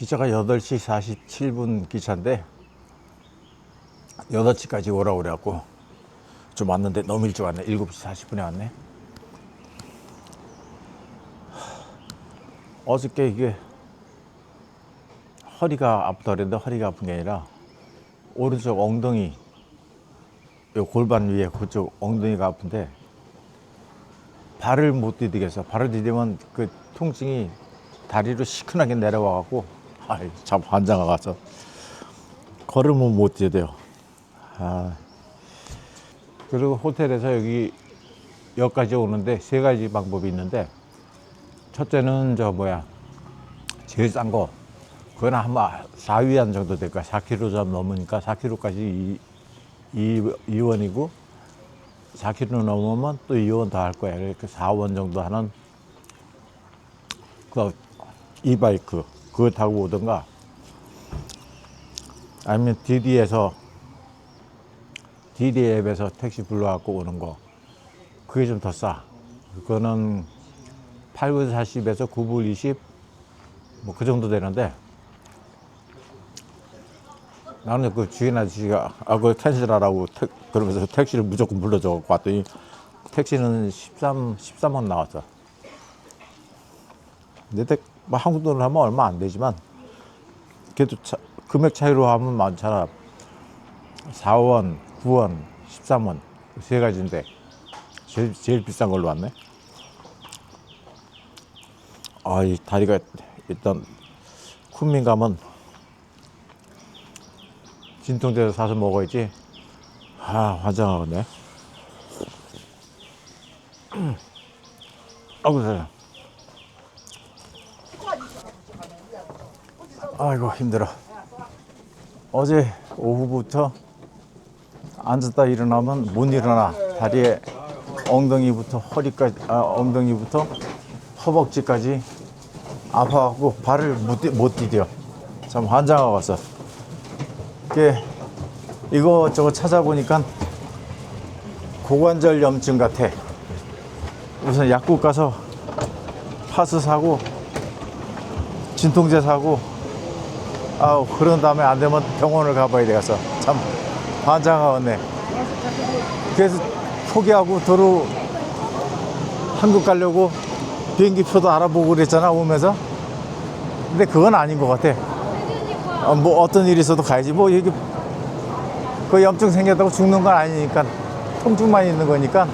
기차가 8시 47분 기차인데 8시까지 오라고 그래갖고 좀 왔는데 너무 일찍 왔네. 7시 40분에 왔네. 어저께 이게 허리가 아프다 그랬는데 허리가 아픈 게 아니라 오른쪽 엉덩이, 요 골반 위에 그쪽 엉덩이가 아픈데 발을 못 디디겠어. 발을 디디면 그 통증이 다리로 시큰하게 내려와갖고 참 환장하 가서 걸으면 못 디뎌요. 그리고 호텔에서 여기까지 오는데 3가지 방법이 있는데, 첫째는 제일 싼 거, 그건 아마 4위안 정도 될 거야. 4km 좀 넘으니까 4km까지 2원이고 4km 넘으면 또 2원 더 할 거야. 이렇게 4원 정도 하는 그 이바이크 그거 타고 오든가, 아니면 디디 앱에서 택시 불러갖고 오는 거, 그게 좀 더 싸. 그거는 8불 40에서 9불 20 뭐 그 정도 되는데, 나는 그 주인 아저씨가 그거 캔슬하라고 그러면서 택시를 무조건 불러줘 갖고 왔더니 택시는 13원 나왔어. 근데 뭐 한국 돈으로 하면 얼마 안 되지만 그래도 금액 차이로 하면 많잖아. 4원, 9원, 13원 3가지인데 제일 비싼 걸로 왔네. 이 다리가 일단 쿤밍 가면 진통제도 사서 먹어야지. 환장하겠네. 세상. 아이고 힘들어. 어제 오후부터 앉았다 일어나면 못 일어나. 다리에 엉덩이부터 허리까지, 엉덩이부터 허벅지까지 아파갖고 발을 못 디뎌. 참 환장하고 왔어. 이거저거 찾아보니까 고관절 염증 같아. 우선 약국 가서 파스 사고 진통제 사고, 그런 다음에 안 되면 병원을 가봐야 되겠어. 참 환장하겠네. 그래서 포기하고 도로 한국 가려고 비행기 표도 알아보고 그랬잖아, 오면서. 근데 그건 아닌 것 같아. 뭐 어떤 일이 있어도 가야지. 뭐 이게 그 염증 생겼다고 죽는 건 아니니까, 통증만 있는 거니까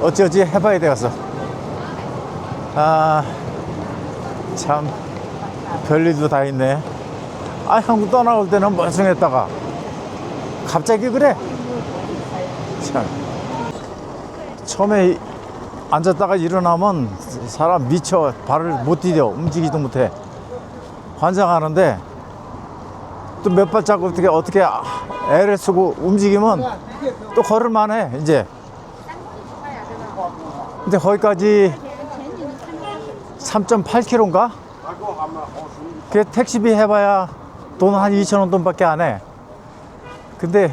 어찌어찌 해봐야 되겠어. 참 별일도 다 있네. 한국 떠나올 때는 멀쩡했다가 갑자기 그래. 참 처음에 앉았다가 일어나면 사람 미쳐. 발을 못 디뎌. 움직이지도 못해. 환장하는데 또 몇 발자국 어떻게 애를 쓰고 움직이면 또 걸을만해 이제. 근데 거기까지 3.8km인가? 그 택시비 해봐야 돈 한 2,000원 돈밖에 안 해. 근데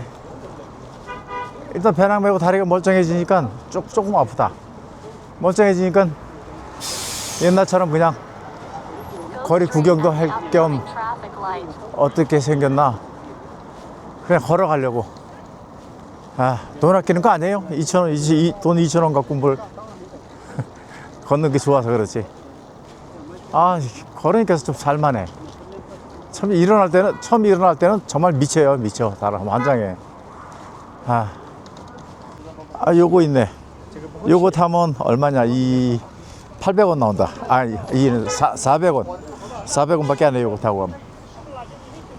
일단 배낭 메고 다리가 멀쩡해지니까 조금 아프다. 멀쩡해지니까 옛날처럼 그냥 거리 구경도 할 겸 어떻게 생겼나 그냥 걸어가려고. 돈 아끼는 거 아니에요. 2,000원, 돈 2,000원 갖고 뭘 걷는 게 좋아서 그렇지. 걸으니까 좀 살만해. 처음 일어날 때는 정말 미쳐요. 미쳐. 나랑 환장해. 요거 있네. 요거 타면 얼마냐? 800원 나온다. 400원. 400원밖에 안 해. 요거 타고 가면.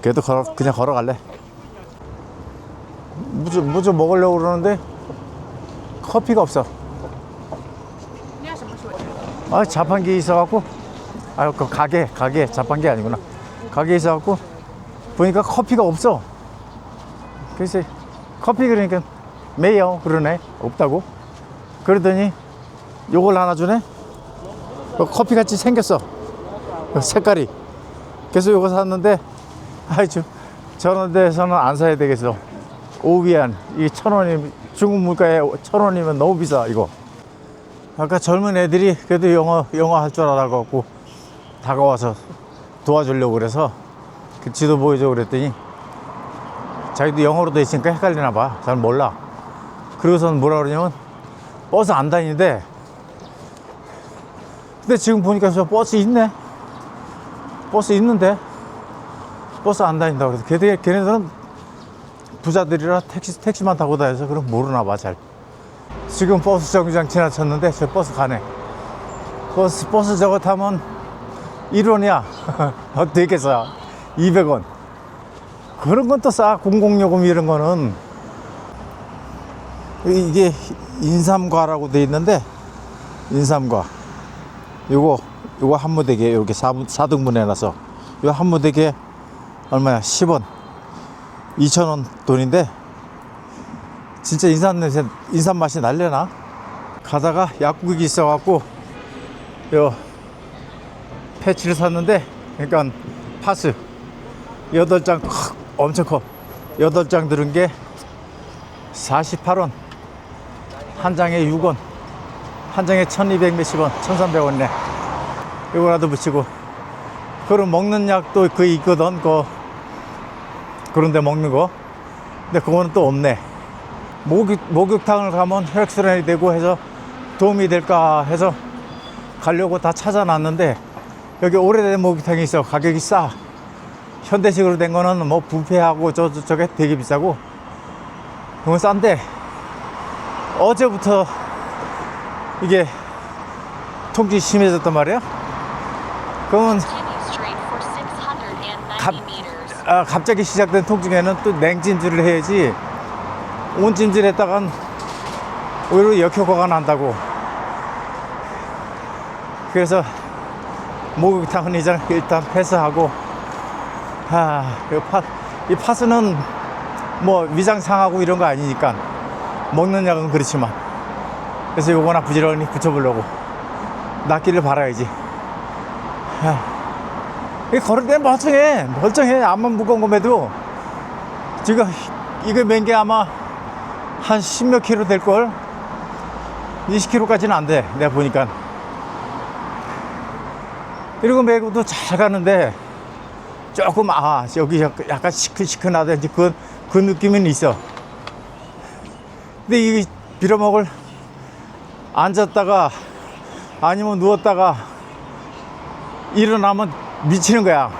그래도 그냥 걸어갈래. 무슨 먹으려고 그러는데 커피가 없어. 자판기 있어갖고, 그 가게 자판기 아니구나. 가게 있어갖고 보니까 커피가 없어. 그래서 커피 그러니까 매요 그러네. 없다고. 그러더니 요걸 하나 주네. 커피 같이 생겼어. 색깔이. 그래서 요거 샀는데 저런 데서는 안 사야 되겠어. 5위안. 이게 1,000원이, 중국 물가에 1,000원이면 너무 비싸 이거. 아까 젊은 애들이 그래도 영어 할 줄 알아갖고 다가와서 도와주려고 그래서 그 지도 보여줘 그랬더니 자기도 영어로 돼 있으니까 헷갈리나 봐. 잘 몰라. 그러고선 뭐라 그러냐면 버스 안 다니는데, 근데 지금 보니까 저 버스 있네. 버스 있는데 버스 안 다닌다고 그래서 걔네들은 부자들이라 택시만 타고 다녀서 그럼 모르나 봐. 잘. 지금 버스 정류장 지나쳤는데 저 버스 가네. 버스 저거 타면 1원이야. 되게 싸. 200원. 그런 건 또 싸. 공공요금 이런 거는. 이게 인삼과라고 돼 있는데, 인삼과. 요거 한 무대게 이렇게 4등분 해놔서 요 한 무대게 얼마야? 10원. 2,000원 돈인데 진짜 인삼 맛이 날려나? 가다가 약국이 있어갖고 요 패치를 샀는데, 그러니까 파스 8장 엄청 커. 8장 들은 게 48원. 한 장에 6원. 한 장에 1200 몇십 원. 1300원이네. 요거라도 붙이고. 그럼 먹는 약도 그 있거든. 그런데 먹는 거. 근데 그거는 또 없네. 목욕탕을 가면 혈액순환이 되고 해서 도움이 될까 해서 가려고 다 찾아놨는데, 여기 오래된 목욕탕이 있어. 가격이 싸. 현대식으로 된 거는 뭐 부페하고 저게 되게 비싸고, 그건 싼데 어제부터 이게 통증이 심해졌단 말이야. 그러면 갑자기 시작된 통증에는 또 냉찜질을 해야지, 온찜질 했다간 오히려 역효과가 난다고. 그래서 목욕탕은 일단 패스하고, 이 파스는 뭐 위장 상하고 이런 거 아니니까, 먹는 약은 그렇지만. 그래서 요거나 부지런히 붙여보려고. 낫기를 바라야지. 걸을 때 멀쩡해. 암만 무거운 거매도. 지금 이거 맨 게 아마 한 10몇 킬로 될걸? 20킬로까지는 안 돼, 내가 보니까. 이러고 메고도 잘 가는데 조금 여기 약간 시큰시큰하다. 그 느낌은 있어. 근데 이 빌어먹을 앉았다가 아니면 누웠다가 일어나면 미치는 거야.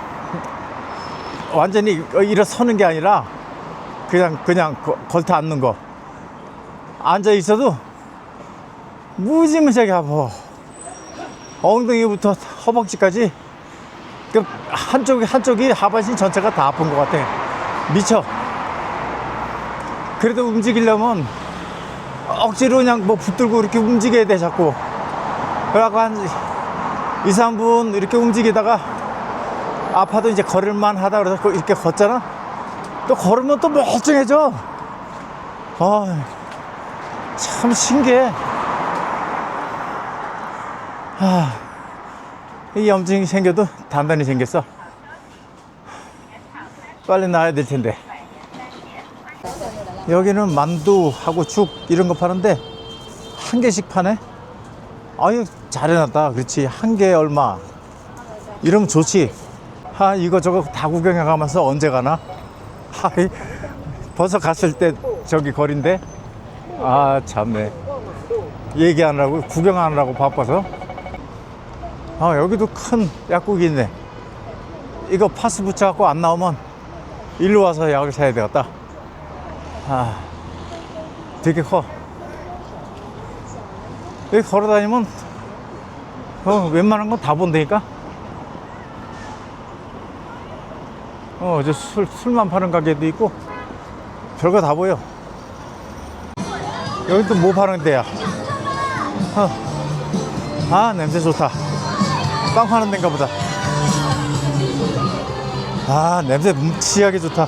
완전히 일어서는 게 아니라 그냥 걸터 앉는 거. 앉아 있어도 무지무지하게 아파. 엉덩이부터 허벅지까지 한쪽이 하반신 전체가 다 아픈 것 같아. 미쳐. 그래도 움직이려면 억지로 그냥 뭐 붙들고 이렇게 움직여야 돼, 자꾸. 그래갖고 한 2, 3분 이렇게 움직이다가 아파도 이제 걸을만 하다 그래서 이렇게 걷잖아. 또 걸으면 또 멀쩡해져. 참 신기해. 이 염증이 생겨도 단단히 생겼어. 빨리 나아야 될 텐데. 여기는 만두하고 죽 이런 거 파는데 한 개씩 파네. 아유, 잘 해놨다. 그렇지. 한 개에 얼마. 이러면 좋지. 이거저거 다 구경해 가면서 언제 가나? 벌써 갔을 때 저기 거리인데. 참네. 얘기하느라고, 구경하느라고 바빠서. 여기도 큰 약국이 있네. 이거 파스 붙여갖고 안 나오면 일로 와서 약을 사야 되겠다. 되게 커. 여기 걸어 다니면 웬만한 건 다 본다니까. 저 술만 파는 가게도 있고 별거 다 보여. 여기 또 뭐 파는 데야? 냄새 좋다. 빵 파는 데인가 보다. 냄새 뭉치하게 좋다.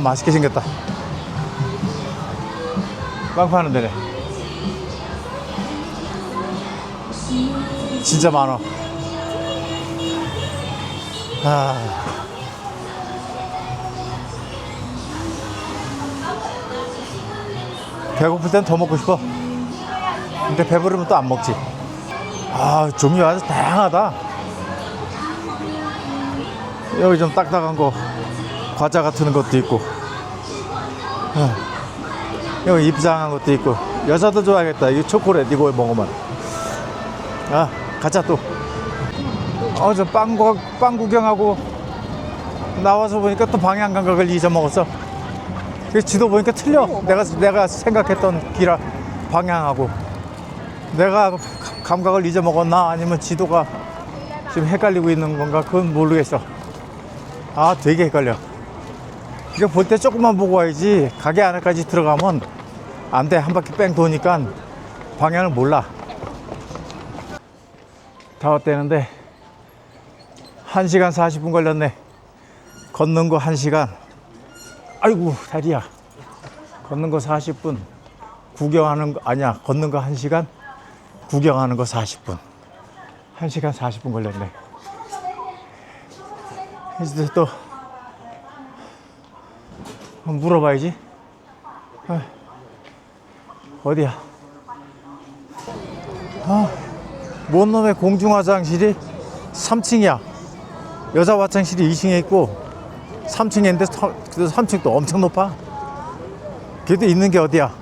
맛있게 생겼다. 빵 파는 데네. 진짜 많아. 배고플 땐 더 먹고 싶어. 근데 배부르면 또 안 먹지. 아, 종류가 아주 다양하다. 여기 좀 딱딱한 거 과자 같은 것도 있고, 여기 입장한 것도 있고. 여자도 좋아하겠다. 이거 초콜릿 이거 먹으면. 아, 가자 또. 저 빵 구경하고 나와서 보니까 또 방향 감각을 잊어먹었어. 그 지도 보니까 틀려. 내가 생각했던 길 방향하고. 내가 감각을 잊어먹었나 아니면 지도가 지금 헷갈리고 있는 건가 그건 모르겠어. 아, 되게 헷갈려. 이거 볼 때 조금만 보고 와야지. 가게 안에까지 들어가면 안 돼. 한 바퀴 뺑 도니까 방향을 몰라. 다 왔대는데 1시간 40분 걸렸네. 걷는 거 1시간. 아이고 다리야. 걷는 거 40분. 구경하는 거 아니야. 걷는 거 1시간. 구경하는 거 40분. 1시간 40분 걸렸네. 이제 또 한번 물어봐야지. 어디야? 뭔 놈의 공중 화장실이 3층이야. 여자 화장실이 2층에 있고 3층에 있는데 3층도 엄청 높아. 그래도 있는 게 어디야?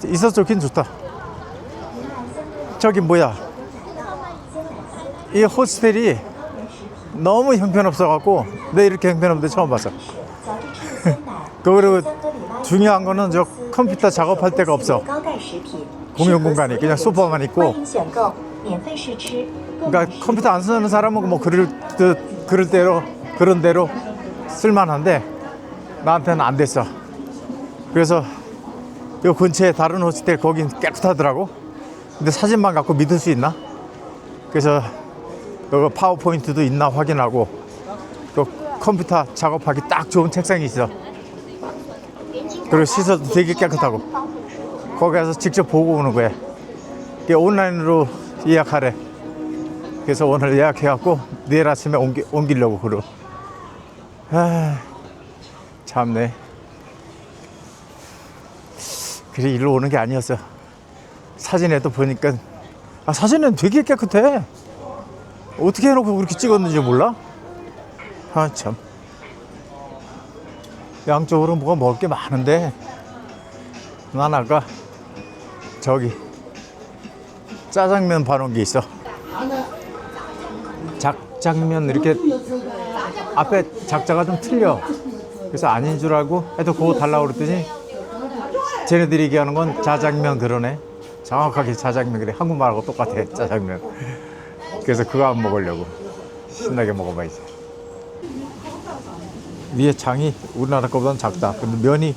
있어 좋긴 좋다. 저기 뭐야? 이 호스텔이 너무 형편없어갖고 내 이렇게 형편없는데 처음 봤어. 그리고 중요한 거는 저 컴퓨터 작업할 데가 없어. 공용 공간이 그냥 소파만 있고. 그러니까 컴퓨터 안 쓰는 사람은 뭐 그런 대로 쓸만한데 나한테는 안 됐어. 그래서 요 근처에 다른 호스텔 거긴 깨끗하더라고. 근데 사진만 갖고 믿을 수 있나? 그래서 여기 파워포인트도 있나 확인하고 또 컴퓨터 작업하기 딱 좋은 책상이 있어. 그리고 시설도 되게 깨끗하고 거기 가서 직접 보고 오는 거야. 온라인으로 예약하래. 그래서 오늘 예약해갖고 내일 아침에 옮기려고 그러. 참네. 그래 일로 오는 게 아니었어. 사진에도 보니까 사진은 되게 깨끗해. 어떻게 해놓고 그렇게 찍었는지 몰라? 참. 양쪽으로 뭐가 먹을 게 많은데 난 아까 저기 짜장면 봐놓은 게 있어. 작장면 이렇게 앞에 작자가 좀 틀려. 그래서 아닌 줄 알고 해도 그거 달라고 그랬더니 쟤네들이 얘기하는 건 자장면 그러네. 정확하게 자장면 그래. 한국말하고 똑같아. 짜장면. 그래서 그거 안 먹으려고 신나게 먹어봐야지. 위에 장이 우리나라 거보다는 작다. 근데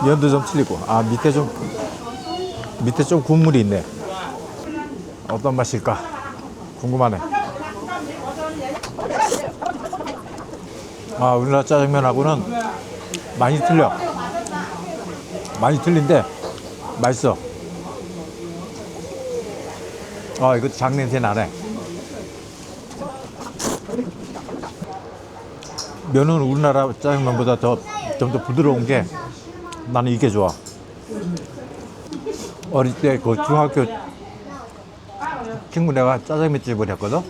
면도 좀 틀리고. 밑에 좀 국물이 있네. 어떤 맛일까 궁금하네. 우리나라 짜장면하고는 많이 틀려. 많이 틀린데 맛있어. 이거 장 냄새 나네. 면은 우리나라 짜장면보다 좀 더 부드러운 게 나는 이게 좋아. 어릴 때 그 중학교 친구 내가 짜장면집을 했거든.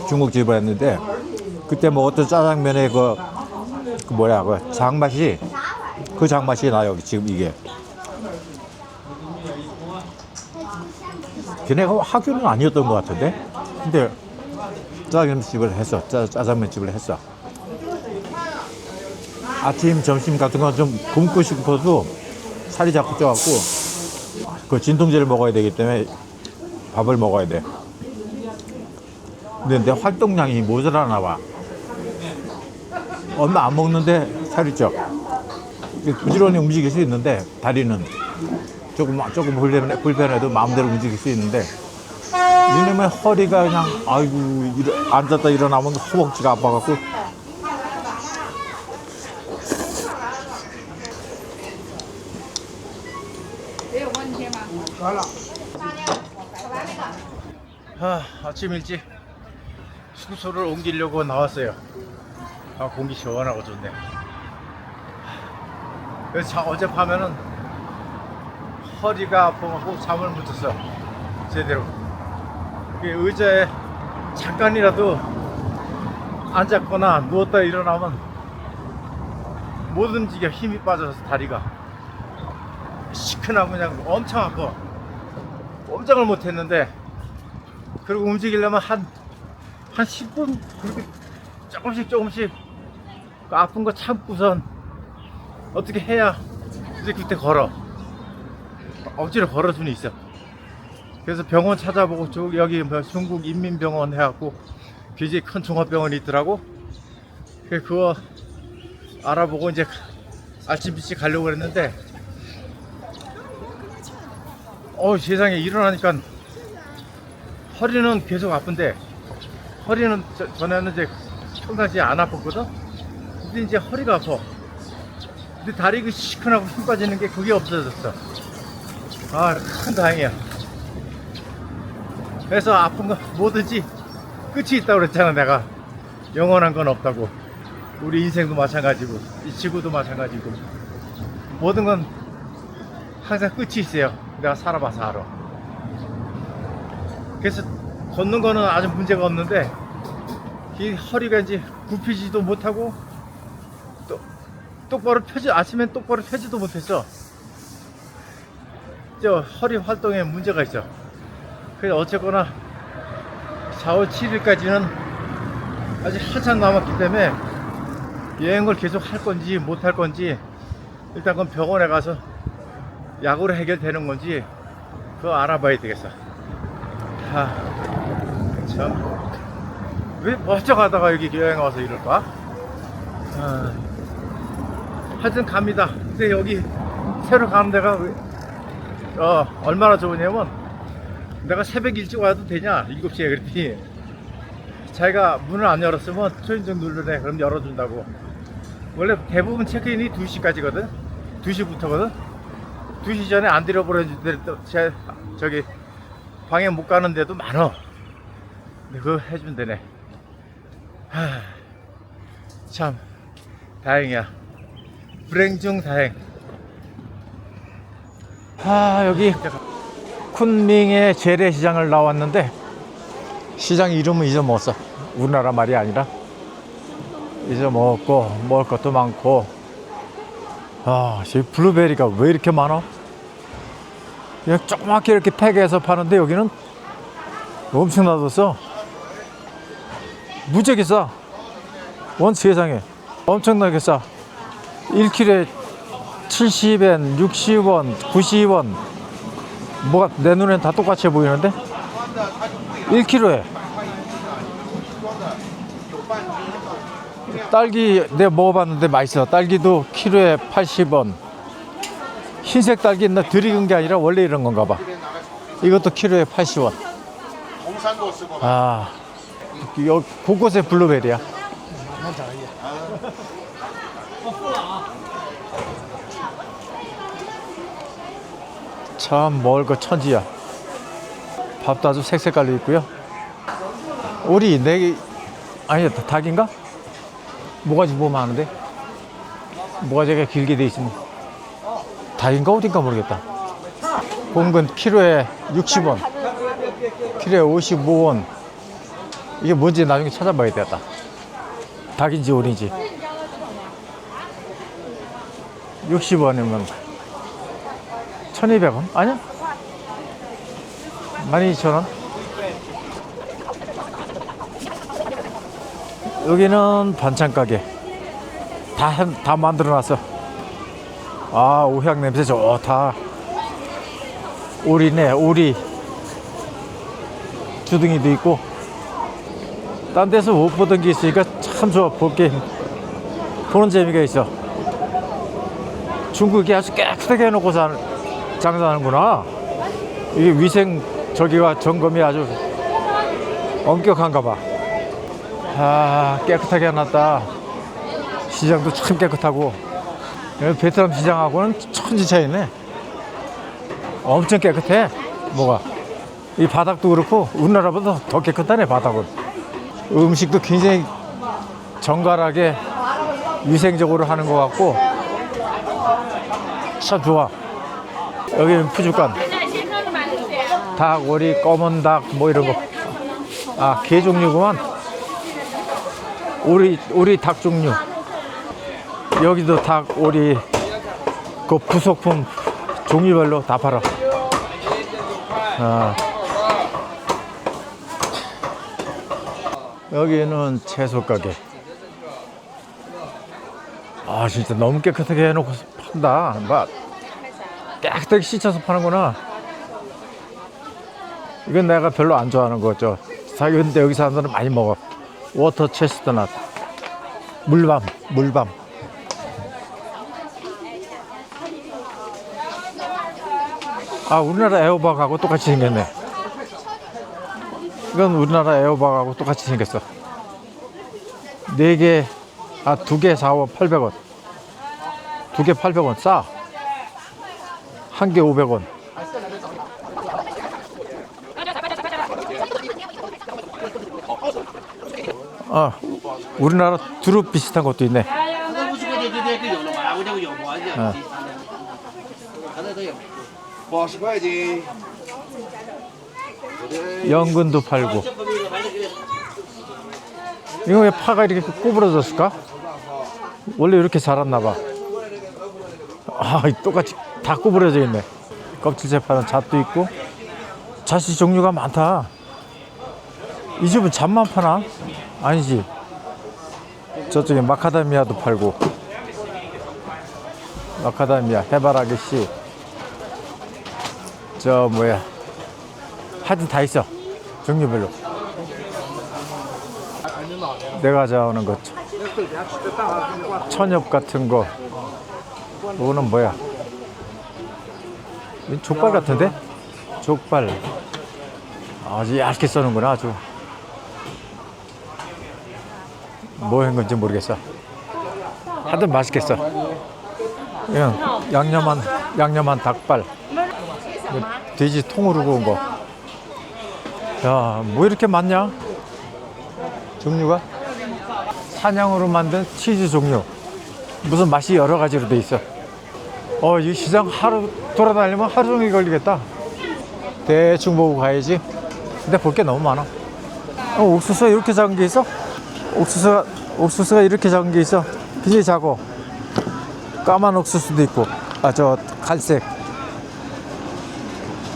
중국집을 했는데 그때 먹었던 짜장면의 그 장맛이 나요. 지금 이게. 걔네가 학교는 아니었던 것 같은데. 근데 짜장면집을 했어. 짜장면집을 했어. 아침, 점심 같은 건 좀 굶고 싶어도 살이 자꾸 쪄갖고 그 진통제를 먹어야 되기 때문에 밥을 먹어야 돼. 근데 내 활동량이 모자라나 봐. 얼마 안 먹는데 살이 쪄. 부지런히 움직일 수 있는데 다리는 조금 불편해도 마음대로 움직일 수 있는데 이놈의 허리가 그냥 앉았다 일어나면 허벅지가 아파갖고 아침 일찍 숙소를 옮기려고 나왔어요. 공기 시원하고 좋네. 그래서 어젯밤에는 허리가 아파갖고 잠을 못 잤어 제대로. 의자에 잠깐이라도 앉았거나 누웠다 일어나면 못 움직여. 힘이 빠져서 다리가 시큰하고 그냥 엄청 아파. 꼼짝을 못 했는데, 그리고 움직이려면 한 10분 그렇게 조금씩 그 아픈 거 참고선 어떻게 해야 이제 그때 걸어. 억지로 걸을 수는 있어. 그래서 병원 찾아보고 여기 뭐 중국 인민병원 해갖고 굉장히 큰 종합병원이 있더라고. 그거 알아보고 이제 아침 일찍 가려고 그랬는데, 세상에 일어나니까 허리는 계속 아픈데, 허리는 전에는 이제 평상시에 안 아팠거든. 근데 이제 허리가 아파. 근데 다리 그 시큰하고 힘 빠지는 게 그게 없어졌어. 큰 다행이야. 그래서 아픈 거 뭐든지 끝이 있다고 그랬잖아. 내가 영원한 건 없다고. 우리 인생도 마찬가지고 이 지구도 마찬가지고 모든 건 항상 끝이 있어요. 내가 살아봐서 알아. 그래서 걷는 거는 아주 문제가 없는데, 이 허리가 이제 굽히지도 못하고 또 똑바로 아침엔 똑바로 펴지도 못했어. 저 허리 활동에 문제가 있어. 그래서 어쨌거나 4월 7일까지는 아직 한참 남았기 때문에 여행을 계속 할 건지 못 할 건지, 일단 그건 병원에 가서 약으로 해결되는 건지 그거 알아봐야 되겠어. 참, 왜 멀쩡하다가 여기 여행 와서 이럴까? 하여튼 갑니다. 근데 여기 새로 가는 데가 얼마나 좋으냐면, 내가 새벽 일찍 와도 되냐 7시에 그랬더니 자기가 문을 안 열었으면 초인종 누르래. 그럼 열어준다고. 원래 대부분 체크인이 2시까지거든 2시부터거든 2시 전에 안 들여보내줄 때 저기 방에 못 가는 데도 많어. 근데 그거 해준대네. 참 다행이야. 불행 중 다행. 여기 쿤밍의 재래시장을 나왔는데, 시장 이름은 잊어먹었어. 우리나라 말이 아니라 잊어먹었고, 먹을 것도 많고. 저기 블루베리가 왜 이렇게 많아? 그냥 조그맣게 이렇게 팩해서 파는데 여기는 엄청나게 싸. 무지하게 싸. 세상에 엄청나게 싸. 1kg에 70엔, 60원, 90원. 뭐가 내 눈엔 다 똑같이 보이는데 1kg에. 딸기 내가 먹어봤는데 맛있어. 딸기도 키로에 80원. 흰색 딸기 나 들익은 게 아니라 원래 이런 건가 봐. 이것도 키로에 80원. 여기 곳곳에 블루베리야. 참 먹을 거 천지야. 밥도 아주 색색깔로 있고요. 오리, 아니 닭인가? 모가지 보면 아는데, 모가지가 길게 돼 있으면 닭인가 어딘가 모르겠다. 공근 키로에 60원, 키로에 55원. 이게 뭔지 나중에 찾아봐야 되겠다. 닭인지 오리인지. 60원이면 1200원? 아니야? 12,000원? 여기는 반찬 가게. 다 만들어 놨어. 오향 냄새 좋다. 오리네, 오리. 주둥이도 있고. 딴 데서 못 보던 게 있으니까 참 좋아. 보는 재미가 있어. 중국이 아주 깨끗하게 해놓고 장사하는구나. 이게 위생 점검이 아주 엄격한가 봐. 깨끗하게 해놨다. 시장도 참 깨끗하고. 베트남 시장하고는 천지 차이네. 엄청 깨끗해. 뭐가 이 바닥도 그렇고 우리나라보다 더 깨끗하네. 바닥은. 음식도 굉장히 정갈하게 위생적으로 하는 것 같고 참 좋아. 여기는 푸주간. 닭, 오리, 검은 닭, 뭐 이런 거. 아, 게 종류구만. 오리 닭 종류. 여기도 닭, 오리, 그 부속품 종류별로 다 팔아. 아. 여기는 채소 가게. 아, 진짜 너무 깨끗하게 해놓고 판다. 막 깨끗하게 씻어서 파는구나. 이건 내가 별로 안 좋아하는 거죠. 근데 여기 사람들은 많이 먹어. 워터 체스트넛, 물밤. 아, 우리나라 애호박하고 똑같이 생겼네. 이건 우리나라 애호박하고 똑같이 생겼어. 4개, 2개 4원 800원. 2개 800원 싸. 1개 500원. 아, 우리나라 두릅 비슷한 것도 있네. 연근도 팔고. 이거 왜 파가 이렇게 구부러졌을까? 원래 이렇게 자랐나 봐. 아, 똑같이 다 구부러져 있네. 껍질째 파는 잣도 있고. 잣이 종류가 많다. 이 집은 잣만 파나? 아니지. 저쪽에 마카다미아도 팔고. 마카다미아, 해바라기 씨. 저 뭐야, 하여튼 다 있어. 종류별로. 내가 좋아하는 것, 천엽 같은 거. 이거는 뭐야, 족발 같은데? 족발. 아주 얇게 써는구나. 아주 뭐 한 건지 모르겠어. 하여튼 맛있겠어. 이건 양념한 닭발. 돼지 통으로 구운 거. 야, 뭐 이렇게 많냐? 종류가? 사냥으로 만든 치즈 종류. 무슨 맛이 여러 가지로 돼 있어. 이 시장 하루 돌아다니면 하루 종일 걸리겠다. 대충 보고 가야지. 근데 볼 게 너무 많아. 옥수수가 이렇게 작은 게 있어? 옥수수가 이렇게 작은 게 있어. 굉장히 작어. 까만 옥수수도 있고. 저 갈색.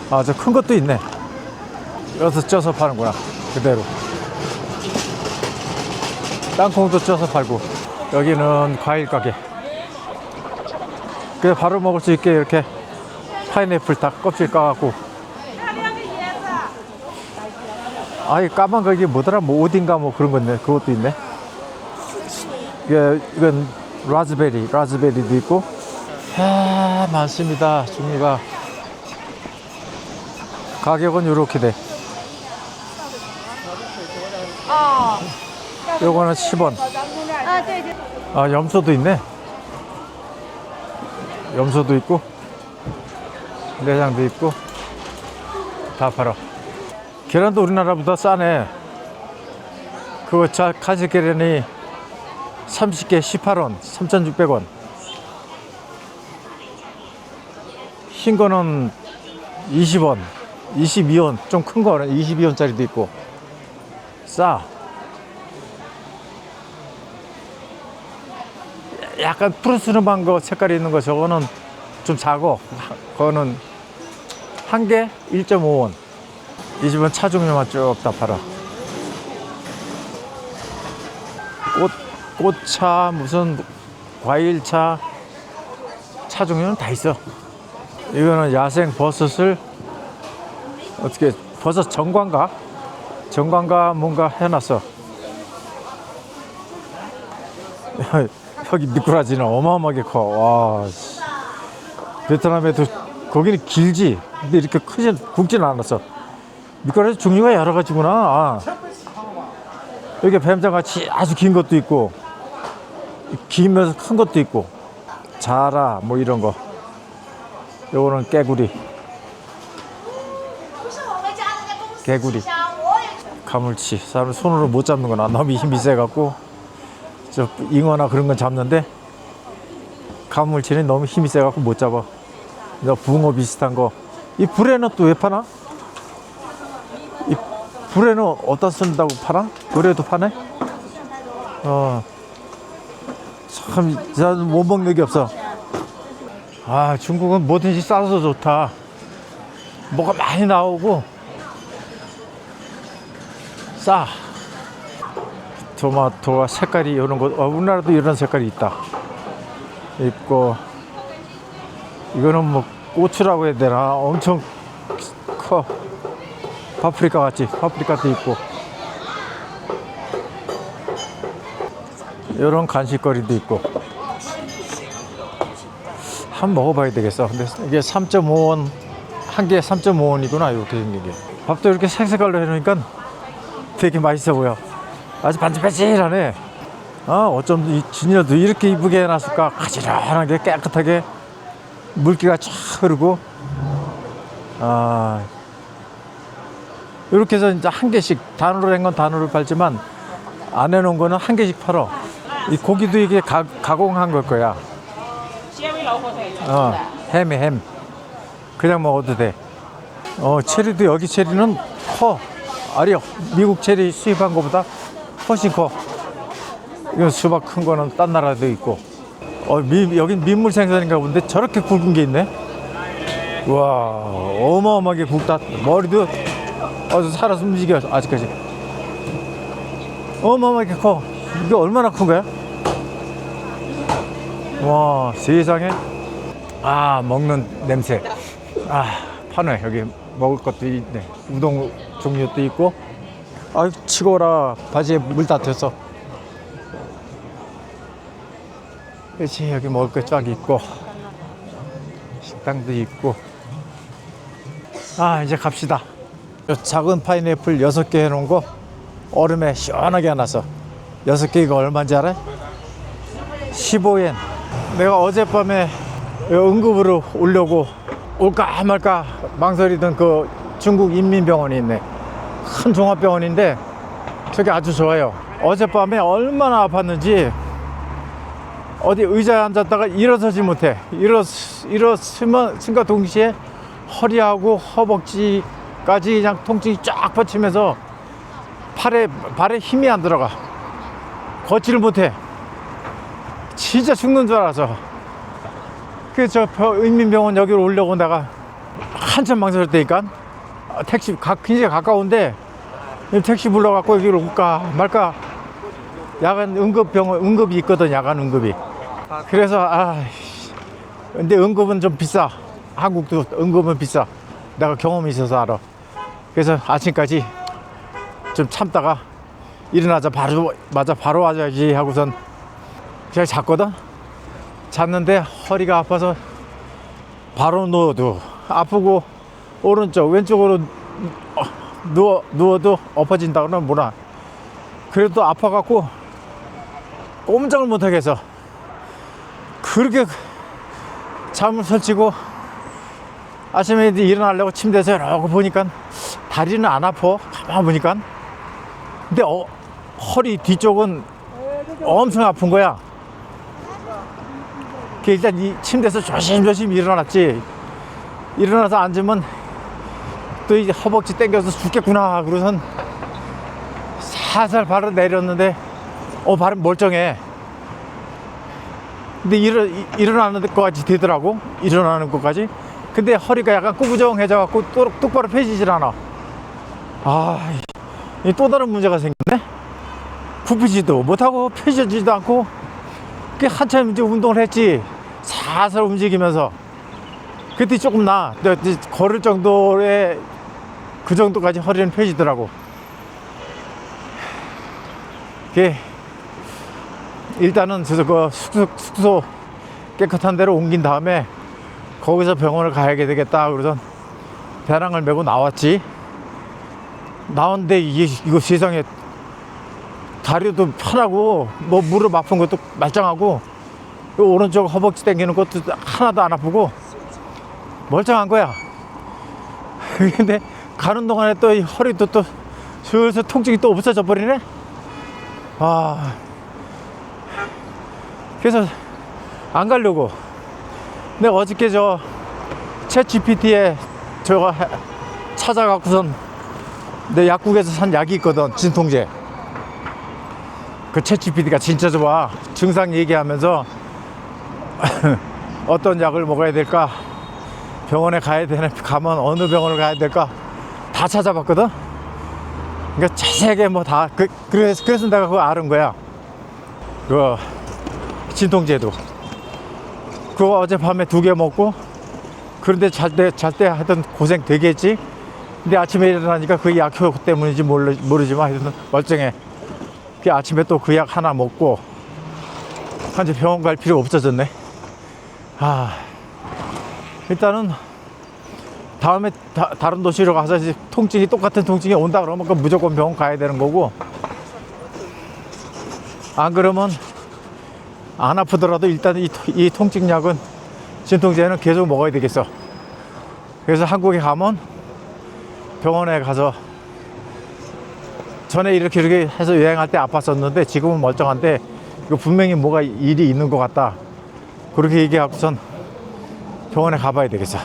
저 큰 것도 있네. 여기서 쪄서 파는구나. 그대로. 땅콩도 쪄서 팔고. 여기는 과일 가게. 그냥 바로 먹을 수 있게 이렇게 파인애플 다 껍질 까갖고. 이 까만 거 이게 뭐더라? 뭐 어딘가 뭐 그런 건데. 그것도 있네. 이건 라즈베리도 있고. 많습니다. 종류가. 가격은 이렇게 돼. 요거는 10원. 염소도 있네. 염소도 있고, 내장도 있고, 다 팔아. 계란도 우리나라보다 싸네. 그거 가지 계란이 30개 18원, 3,600원. 흰 거는 20원, 22원, 좀 큰 거는 22원짜리도 있고. 싸. 약간 푸르스름한 거 색깔이 있는 거, 저거는 좀 작어. 그거는 한 개 1.5원. 이 집은 차 종류만 쭉 다 팔아. 꽃차, 무슨 과일차, 차 종류는 다 있어. 이거는 야생 버섯을 어떻게, 버섯 정관가 뭔가 해놨어. 여기 미꾸라지는 어마어마하게 커. 와, 베트남에도 거기는 길지. 근데 이렇게 굵진 않았어. 미꾸라지 종류가 여러 가지구나. 여기 뱀장같이 아주 긴 것도 있고, 길면서 큰 것도 있고, 자라 뭐 이런 거. 요거는 개구리. 가물치. 사람 손으로 못 잡는 거나 너무 힘이 세갖고. 저 잉어나 그런 건 잡는데 가물치는 너무 힘이 세갖고 못 잡아. 너 붕어 비슷한 거. 이 불에는 또 왜 파나? 이 불에는 어디다 쓴다고 파나? 불에도 파네? 참, 나는 못 먹는 게 없어. 아, 중국은 뭐든지 싸서 좋다. 뭐가 많이 나오고 싸. 토마토가 색깔이 이런 거, 우리나라도 이런 색깔이 있고, 이거는 뭐 고추라고 해야 되나? 엄청 커. 파프리카 같지? 파프리카도 있고, 이런 간식거리도 있고. 한번 먹어봐야 되겠어. 근데 이게 3.5원, 한 개에 3.5원이구나. 이렇게 생긴 게. 밥도 이렇게 색색깔로 해놓으니까 되게 맛있어 보여. 아주 반질반질하네. 어쩜 이 진열도 이렇게 이쁘게 해놨을까. 가지런하게 깨끗하게 물기가 쫙 흐르고. 이렇게 해서 이제 한 개씩, 단으로 된 건 단으로 팔지만 안 해놓은 거는 한 개씩 팔어. 이 고기도 이게 가공한 걸 거야. 햄. 그냥 먹어도 돼. 체리도, 여기 체리는 커. 아니, 미국 체리 수입한 거보다 훨씬 커. 이건 수박 큰 거는 딴 나라도 있고. 여긴 민물 생선인가 본데 저렇게 굵은 게 있네. 와, 어마어마하게 굵다. 머리도 살아서 움직여. 아직까지 어마어마하게 커. 이게 얼마나 큰 거야? 와, 세상에. 먹는 냄새. 파네. 여기 먹을 것도 있네. 우동 종류도 있고. 치고라. 바지에 물 다 튀었어. 그렇지. 여기 먹을 거 쫙 있고, 식당도 있고. 이제 갑시다. 요 작은 파인애플 6개 해놓은 거 얼음에 시원하게 해놨어. 6개 이거 얼마인지 알아? 15엔. 내가 어젯밤에 응급으로 오려고 올까 말까 망설이던 그 중국 인민병원이 있네. 큰 종합병원인데 저기 아주 좋아요. 어젯밤에 얼마나 아팠는지 어디 의자에 앉았다가 일어서지 못해. 일어서면과 동시에 허리하고 허벅지까지 그냥 통증이 쫙 뻗치면서 발에 힘이 안 들어가. 걷지를 못해. 진짜 죽는 줄 알아서. 그래서 인민병원 여기로 오려고 내가 한참 망설였다니까. 택시 굉장히 가까운데 택시 불러갖고 여기로 올까 말까. 야간 응급이 있거든. 야간 응급이. 그래서 근데 응급은 좀 비싸. 한국도 응급은 비싸. 내가 경험이 있어서 알아. 그래서 아침까지 좀 참다가 일어나자 바로 와야지 하고선 그냥 잤거든. 잤는데 허리가 아파서 바로 누워도 아프고, 오른쪽 왼쪽으로 누워도 엎어진다고는 뭐라. 그래도 아파갖고 꼼짝을 못하겠어. 그렇게 잠을 설치고 아침에 일어나려고 침대에서 이러고 보니까 다리는 안 아파. 가만 보니까. 근데 허리 뒤쪽은 엄청 아픈 거야. 일단 이 침대에서 조심조심 일어났지. 일어나서 앉으면 또 이제 허벅지 당겨서 죽겠구나. 그러선 살살 발을 내렸는데 발은 멀쩡해. 근데 일어나는 것까지 되더라고. 일어나는 것까지. 근데 허리가 약간 꾸부정해져 갖고 똑바로 펴지질 않아. 또 다른 문제가 생겼네. 굽히지도 못하고 펴지지도 않고. 그게 한참 이제 운동을 했지. 살살 움직이면서. 그때 조금 걸을 정도의 그 정도까지 허리는 펴지더라고. 그게 일단은 그 숙소 깨끗한 데로 옮긴 다음에 거기서 병원을 가야 되겠다. 그래서 배낭을 메고 나왔지. 나왔는데 이거 세상에 다리도 편하고 뭐 무릎 아픈 것도 말짱하고 오른쪽 허벅지 당기는 것도 하나도 안 아프고 멀쩡한 거야. 근데 가는 동안에 또 이 허리도 또 슬슬 통증이 또 없어져 버리네. 그래서 안 가려고. 내가 어저께 챗 GPT에 저거 찾아갖고선 내 약국에서 산 약이 있거든. 진통제. 그 챗 GPT가 진짜 좋아. 증상 얘기하면서 어떤 약을 먹어야 될까, 병원에 가야 되나, 가면 어느 병원을 가야 될까 다 찾아봤거든. 그러니까 자세하게 뭐 다 그래서 내가 그거 아는 거야. 그 진통제도 그거 어젯밤에 2개 먹고, 그런데 잘 때 하여튼 고생 되겠지. 근데 아침에 일어나니까 그 약 효과 때문인지 모르지만 하여튼 멀쩡해. 그 아침에 또 그 약 하나 먹고 이제 병원 갈 필요 없어졌네. 일단은 다음에 다른 도시로 가서 이제 통증이 똑같은 통증이 온다 그러면 그 무조건 병원 가야 되는 거고, 안 그러면 안 아프더라도 일단 이 통증약은, 진통제는 계속 먹어야 되겠어. 그래서 한국에 가면 병원에 가서, 전에 이렇게 해서 여행할 때 아팠었는데 지금은 멀쩡한데 이거 분명히 뭐가 일이 있는 것 같다, 그렇게 얘기하고선 병원에 가봐야 되겠어.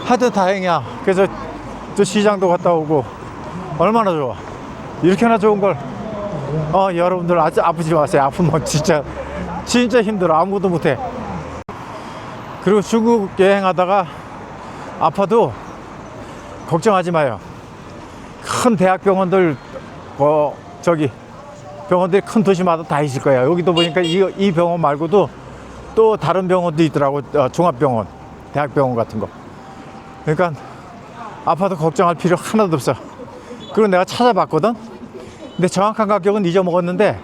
하여튼 다행이야. 그래서 또 시장도 갔다 오고 얼마나 좋아. 이렇게나 좋은 걸. 여러분들 아프지 마세요. 아프면 진짜 힘들어. 아무것도 못해. 그리고 중국 여행하다가 아파도 걱정하지 마요. 큰 대학병원들, 병원들이 큰 도시마다 다 있을 거야. 여기도 보니까 이 병원 말고도 또 다른 병원도 있더라고. 종합병원, 대학병원 같은 거. 그러니까 아파도 걱정할 필요 하나도 없어. 그리고 내가 찾아봤거든. 근데 정확한 가격은 잊어먹었는데,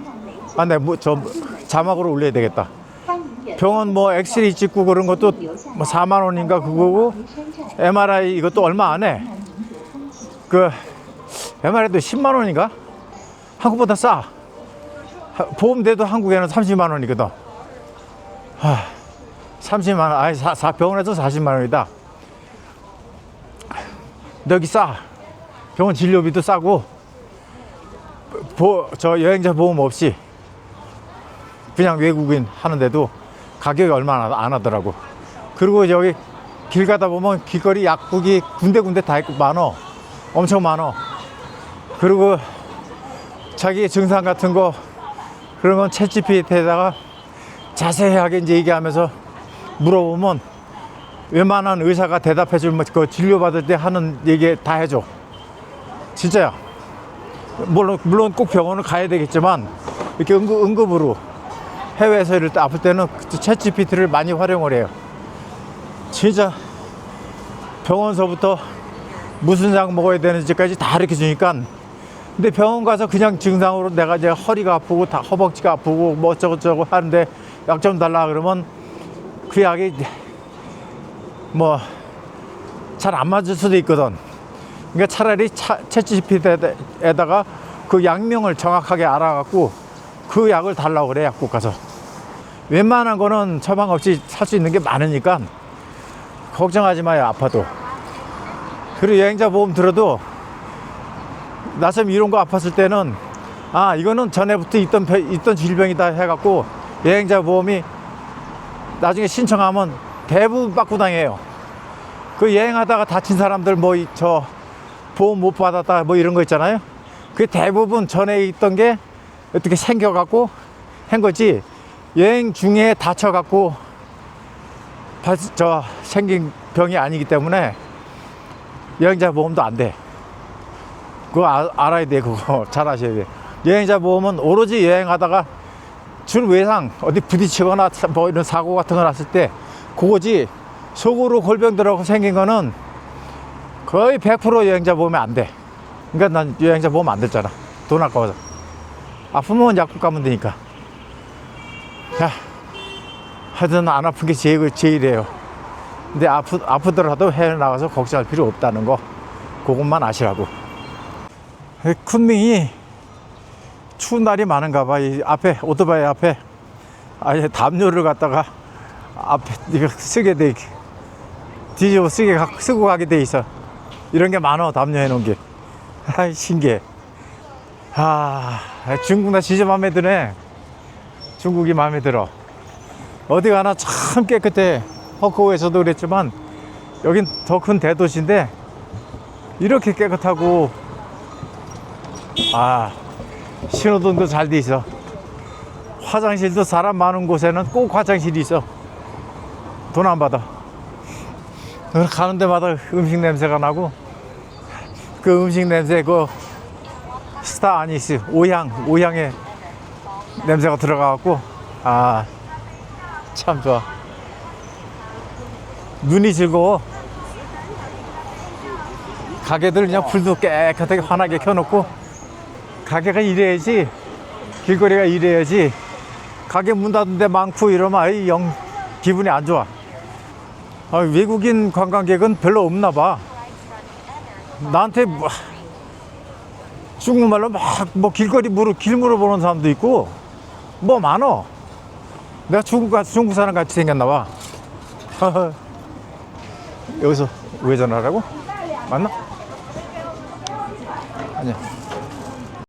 저 자막으로 올려야 되겠다. 병원 뭐 엑스레이 찍고 그런 것도 뭐 4만 원인가 그거고, MRI 이것도 얼마 안 해. 그 MRI도 10만 원인가? 한국보다 싸. 보험대도 한국에는 30만 원이거든. 30만 원. 아니, 병원에서 40만 원이다. 여기 싸. 병원 진료비도 싸고, 저 여행자 보험 없이 그냥 외국인 하는데도 가격이 얼마 안 하더라고. 그리고 저기 길 가다 보면 길거리 약국이 군데군데 다 있고 많어. 엄청 많어. 그리고 자기 증상 같은 거 그런 건 챗 GPT에다가 자세하게 이제 얘기하면서 물어보면 웬만한 의사가 대답해 주면 그 진료받을 때 하는 얘기 다 해줘. 진짜야. 물론 꼭 병원을 가야 되겠지만, 이렇게 응급으로 해외에서 이럴 때 아플 때는 챗 GPT를 많이 활용을 해요. 진짜 병원서부터 무슨 약 먹어야 되는지까지 다 가르쳐 주니까. 근데 병원 가서 그냥 증상으로 내가 이제 허리가 아프고 다 허벅지가 아프고 뭐 어쩌고저쩌고 하는데 약 좀 달라 그러면 그 약이 뭐 잘 안 맞을 수도 있거든. 그러니까 차라리 챗 GPT에다가 그 약명을 정확하게 알아갖고 그 약을 달라고 그래. 약국 가서 웬만한 거는 처방 없이 살 수 있는 게 많으니까 걱정하지 마요. 아파도. 그리고 여행자 보험 들어도 나처럼 이런 거 아팠을 때는 이거는 전에부터 있던 질병이다 해갖고 여행자 보험이 나중에 신청하면 대부분 빠꾸당해요. 그 여행하다가 다친 사람들 저 보험 못 받았다 뭐 이런 거 있잖아요. 그게 대부분 전에 있던 게 어떻게 생겨갖고 한 거지, 여행 중에 다쳐갖고 생긴 병이 아니기 때문에 여행자 보험도 안 돼. 그거 알아야 돼. 그거 잘 아셔야 돼. 여행자 보험은 오로지 여행하다가 준 외상, 어디 부딪히거나 뭐 이런 사고 같은 거 났을 때 그거지, 속으로 골병 들어가고 생긴 거는 거의 100% 여행자 보험이 안 돼. 그러니까 난 여행자 보험 안 됐잖아. 돈 아까워서. 아프면 약국 가면 되니까. 자, 하여튼 안 아픈 게 제일이에요. 근데 아프더라도 해외 나가서 걱정할 필요 없다는 거, 그것만 아시라고. 쿤밍이 추운 날이 많은가 봐. 이 앞에, 오토바이 앞에 아예 담요를 갖다가 앞에 이거 쓰게 돼, 뒤집어 쓰고 가게 돼 있어. 이런 게 많어. 담요 해놓은 게. 신기해. 중국 나 진짜 마음에 드네. 중국이 마음에 들어. 어디 가나 참 깨끗해. 허커우에서도 그랬지만 여긴 더 큰 대도시인데 이렇게 깨끗하고 신호등도 잘 돼 있어. 화장실도 사람 많은 곳에는 꼭 화장실이 있어. 돈 안 받아. 가는 데마다 음식 냄새가 나고 그 음식 냄새 그 스타 아니스 오향의 냄새가 들어가갖고 참 좋아. 눈이 즐거워. 가게들 그냥 불도 깨끗하게 환하게 켜놓고 가게가 이래야지 길거리가 이래야지 가게 문 닫은 데 많고 이러면 영 기분이 안 좋아. 외국인 관광객은 별로 없나 봐. 나한테 중국말로 막 길거리 길 물어보는 사람도 있고 뭐 많어. 내가 중국 사람 같이 생겼나 봐. 여기서 우회전하라고? 맞나? 아니야.